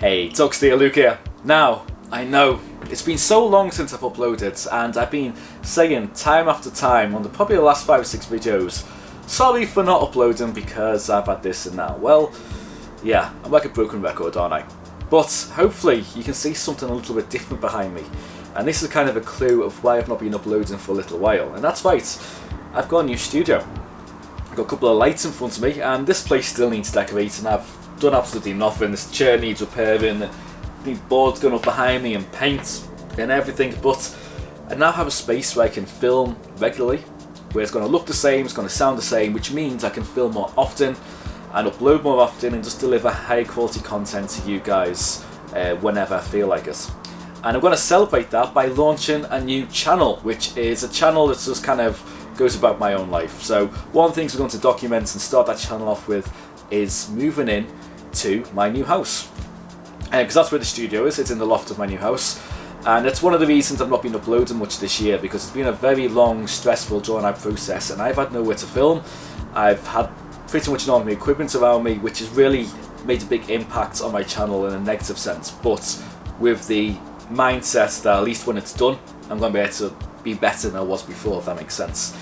Hey, Tuxty Luke here. Now, I know, it's been so long since I've uploaded, and I've been saying time after time on probably the last 5 or 6 videos, sorry for not uploading because I've had this and that. Well, yeah, I'm like a broken record, aren't I? But hopefully you can see something a little bit different behind me. And this is kind of a clue of why I've not been uploading for a little while. And that's right, I've got a new studio. I've got a couple of lights in front of me, and this place still needs decorating. I've done absolutely nothing. This chair needs repairing, the board's going up behind me, and paint and everything. But I now have a space where I can film regularly, where it's going to look the same, it's going to sound the same, which means I can film more often and upload more often and just deliver high quality content to you guys whenever I feel like it. And I'm going to celebrate that by launching a new channel, which is a channel that just kind of goes about my own life. So one of the things we're going to document and start that channel off with is moving in to my new house. Because that's where the studio is, it's in the loft of my new house. And it's one of the reasons I've not been uploading much this year, because it's been a very long, stressful, drawn out process, and I've had nowhere to film. I've had pretty much none of my equipment around me, which has really made a big impact on my channel in a negative sense. But with the mindset that at least when it's done, I'm going to be able to be better than I was before, if that makes sense.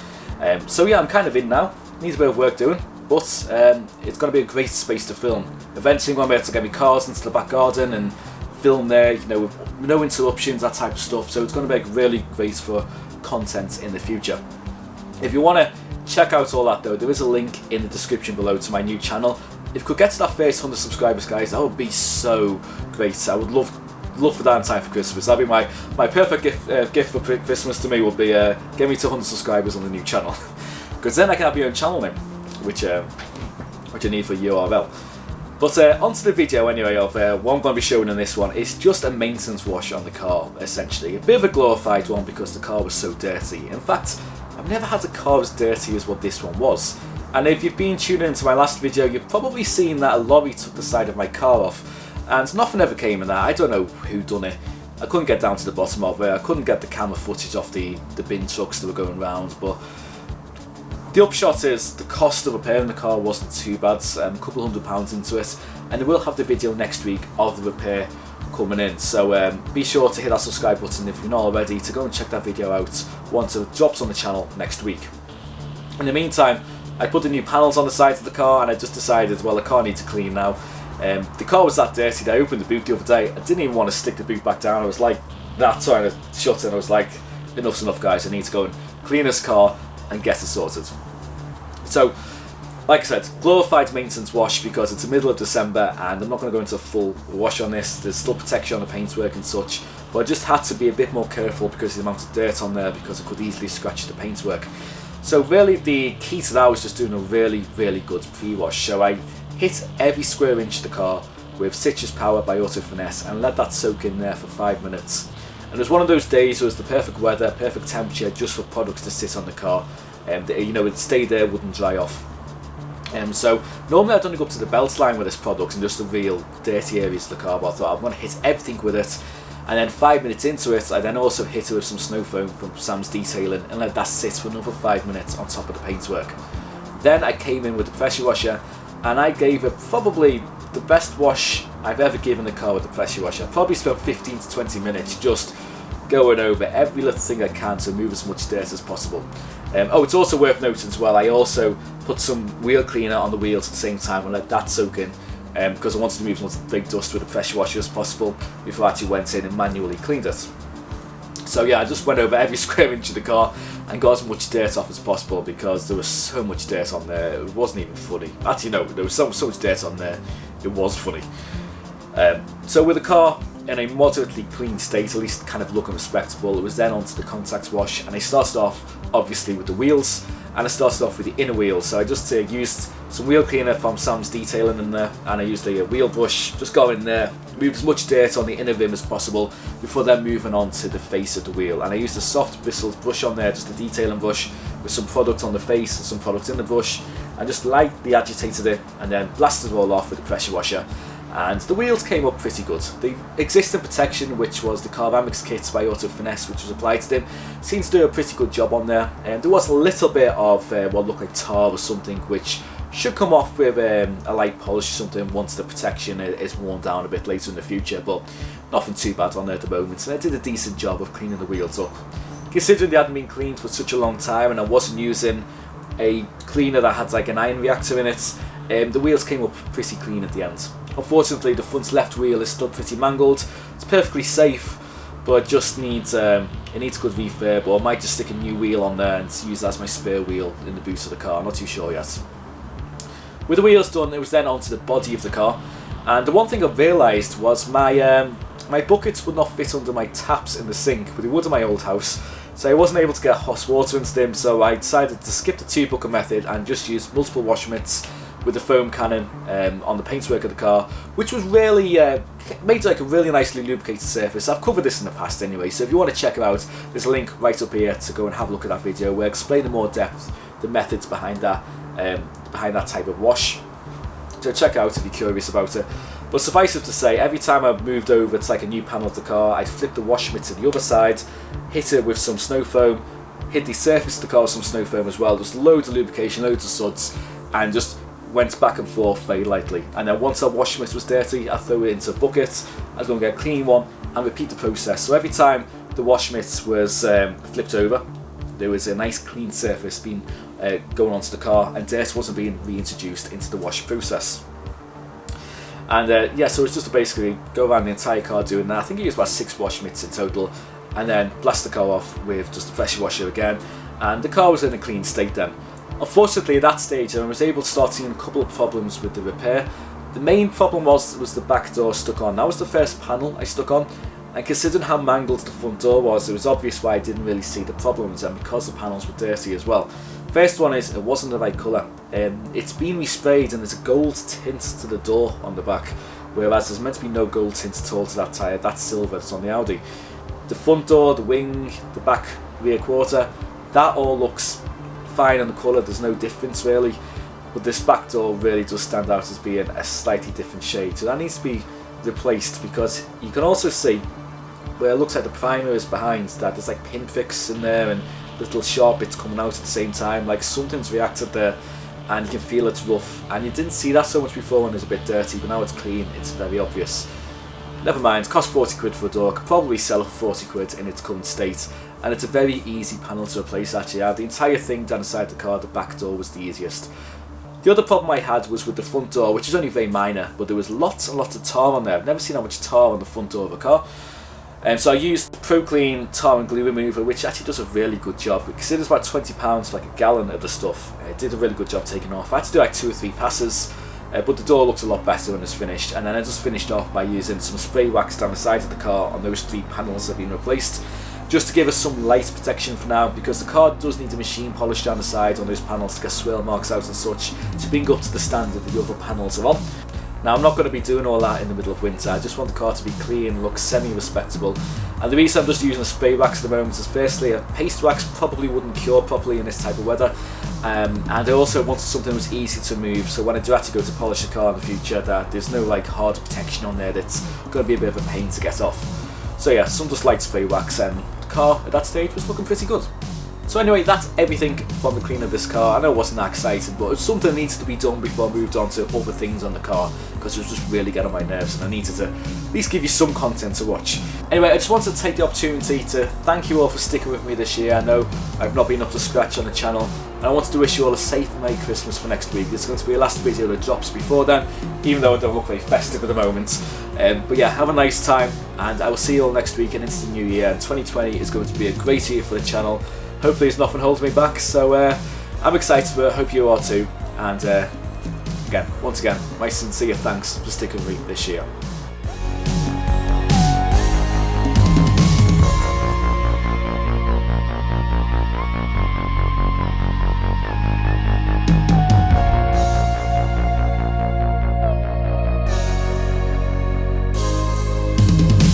So yeah, I'm kind of in now. Needs a bit of work doing, but it's going to be a great space to film. Eventually I'm going to be able to get my cars into the back garden and film there, you know, with no interruptions, that type of stuff. So it's going to be really great for content in the future. If you want to check out all that though, there is a link in the description below to my new channel. If you could get to that first 100 subscribers, guys, that would be so great. I would love for that in time for Christmas. That'd be my perfect gift for Christmas to me, would be get me to 100 subscribers on the new channel. Because then I can have my own channel name, which I need for URL. But onto the video anyway of what I'm going to be showing in this one. It's just a maintenance wash on the car, essentially. A bit of a glorified one because the car was so dirty. In fact, I've never had a car as dirty as what this one was. And if you've been tuning into my last video, you've probably seen that a lorry took the side of my car off. And nothing ever came in that. I don't know who done it. I couldn't get down to the bottom of it. I couldn't get the camera footage off the bin trucks that were going round. But the upshot is the cost of repairing the car wasn't too bad. A couple £100 into it. And I will have the video next week of the repair coming in. So be sure to hit that subscribe button if you're not already, to go and check that video out once it drops on the channel next week. In the meantime, I put the new panels on the sides of the car, and I just decided, well, the car needs to clean now. The car was that dirty that I opened the boot the other day. I didn't even want to stick the boot back down. I was like that, trying to shut it, and I was like, enough's enough, guys. I need to go and clean this car and get it sorted. So, like I said, glorified maintenance wash because it's the middle of December and I'm not going to go into a full wash on this. There's still protection on the paintwork and such, but I just had to be a bit more careful because of the amount of dirt on there, because I could easily scratch the paintwork. So really the key to that was just doing a really good pre-wash. So I hit every square inch of the car with Citrus Power by Auto Finesse and let that soak in there for 5 minutes. And it was one of those days, it was the perfect weather, perfect temperature just for products to sit on the car. You know, it'd stay there, wouldn't dry off. So normally I'd only go up to the belt line with this product and just the real dirty areas of the car, but I thought I'm going to hit everything with it. And then 5 minutes into it, I then also hit it with some snow foam from Sam's Detailing and let that sit for another 5 minutes on top of the paintwork. Then I came in with the pressure washer and I gave it probably the best wash I've ever given the car with the pressure washer. I probably spent 15 to 20 minutes just going over every little thing I can to remove as much dirt as possible. Oh, it's also worth noting as well, I also put some wheel cleaner on the wheels at the same time and let that soak in, because I wanted to remove as much big dust with the pressure washer as possible before I actually went in and manually cleaned it. So yeah, I just went over every square inch of the car and got as much dirt off as possible because there was so much dirt on there, it wasn't even funny. Actually no, there was so much dirt on there, it was funny. So with the car in a moderately clean state, at least kind of looking respectable, it was then onto the contact wash, and I started off obviously with the wheels, and I started off with the inner wheels. So I just used some wheel cleaner from Sam's Detailing in there, and I used a wheel brush, just go in there, move as much dirt on the inner rim as possible before then moving on to the face of the wheel. And I used a soft bristled brush on there, just a detailing brush with some product on the face and some product in the brush, and just lightly agitated it and then blasted it all off with the pressure washer. And the wheels came up pretty good. The existing protection, which was the Carvamix kit by Auto Finesse, which was applied to them, seems to do a pretty good job on there. And there was a little bit of what looked like tar or something, which Should come off with a light polish or something once the protection is worn down a bit later in the future, but nothing too bad on there at the moment, and I did a decent job of cleaning the wheels up. Considering they hadn't been cleaned for such a long time and I wasn't using a cleaner that had like an iron reactor in it, the wheels came up pretty clean at the end. Unfortunately, the front left wheel is still pretty mangled. It's perfectly safe, but it just needs it needs good refurb, or I might just stick a new wheel on there and use that as my spare wheel in the boot of the car. I'm not too sure yet. With the wheels done, it was then onto the body of the car, and the one thing I realised was my buckets would not fit under my taps in the sink, but they would in my old house, so I wasn't able to get hot water into them, so I decided to skip the 2-bucket method and just use multiple wash mitts with the foam cannon on the paintwork of the car, which was really made like a really nicely lubricated surface. I've covered this in the past anyway, so if you want to check it out, there's a link right up here to go and have a look at that video where I explain in more depth the methods behind that type of wash. So check it out if you're curious about it. But suffice it to say, every time I moved over to like a new panel of the car, I'd flip the wash mitt to the other side, hit it with some snow foam, hit the surface of the car with some snow foam as well, just loads of lubrication, loads of suds, and just went back and forth very lightly. And then once our wash mitt was dirty, I throw it into a bucket, I was going to get a clean one and repeat the process. So every time the wash mitt was flipped over, there was a nice clean surface being going onto the car, and dirt wasn't being reintroduced into the wash process. And yeah, so it's just to basically go around the entire car doing that. I think I used about 6 wash mitts in total, and then blast the car off with just a pressure washer again, and the car was in a clean state then. Unfortunately, at that stage, I was able to start seeing a couple of problems with the repair. The main problem was the back door stuck on. That was the first panel I stuck on, and considering how mangled the front door was, it was obvious why I didn't really see the problems, and because the panels were dirty as well. First one is, it wasn't the right colour. It's been resprayed and there's a gold tint to the door on the back, whereas there's meant to be no gold tint at all to that tyre. That's silver, that's on the Audi. The front door, the wing, the back rear quarter, that all looks fine on the colour, there's no difference really, but this back door really does stand out as being a slightly different shade, so that needs to be replaced, because you can also see where it looks like the primer is behind that there's like pinpricks in there and little sharp bits coming out at the same time, like something's reacted there and you can feel it's rough, and you didn't see that so much before when it was a bit dirty, but now it's clean, it's very obvious. Never mind, it cost 40 quid for a door, could probably sell it for 40 quid in its current state, and it's a very easy panel to replace actually. The entire thing down inside the car, the back door was the easiest. The other problem I had was with the front door, which is only very minor, but there was lots and lots of tar on there. I've never seen that much tar on the front door of a car. So I used ProClean tar and glue remover, which actually does a really good job. Because it is about £20 for like a gallon of the stuff. It did a really good job taking off. I had to do like 2 or 3 passes, but the door looked a lot better when it was finished. And then I just finished off by using some spray wax down the sides of the car on those 3 panels that have been replaced, just to give us some light protection for now, because the car does need a machine polish down the side on those panels to get swirl marks out and such, to bring up to the standard that the other panels are on. Now, I'm not going to be doing all that in the middle of winter. I just want the car to be clean, look semi-respectable. And the reason I'm just using a spray wax at the moment is, firstly, a paste wax probably wouldn't cure properly in this type of weather. And I also wanted something that was easy to move, so when I do have to go to polish the car in the future, that there's no like hard protection on there that's going to be a bit of a pain to get off. So yeah, some just light spray wax, and the car at that stage was looking pretty good. So anyway, that's everything from the clean of this car. I know it wasn't that exciting, but it's something that needs to be done before I moved on to other things on the car, because it was just really getting on my nerves and I needed to at least give you some content to watch. Anyway, I just wanted to take the opportunity to thank you all for sticking with me this year. I know I've not been up to scratch on the channel, and I wanted to wish you all a safe and Merry Christmas for next week. This is going to be the last video that drops before then, even though I don't look very festive at the moment. But yeah, have a nice time, and I will see you all next week and into the new year. And 2020 is going to be a great year for the channel. Hopefully there's nothing holding me back, so I'm excited for it, hope you are too, and once again, my sincere thanks for sticking with me this year.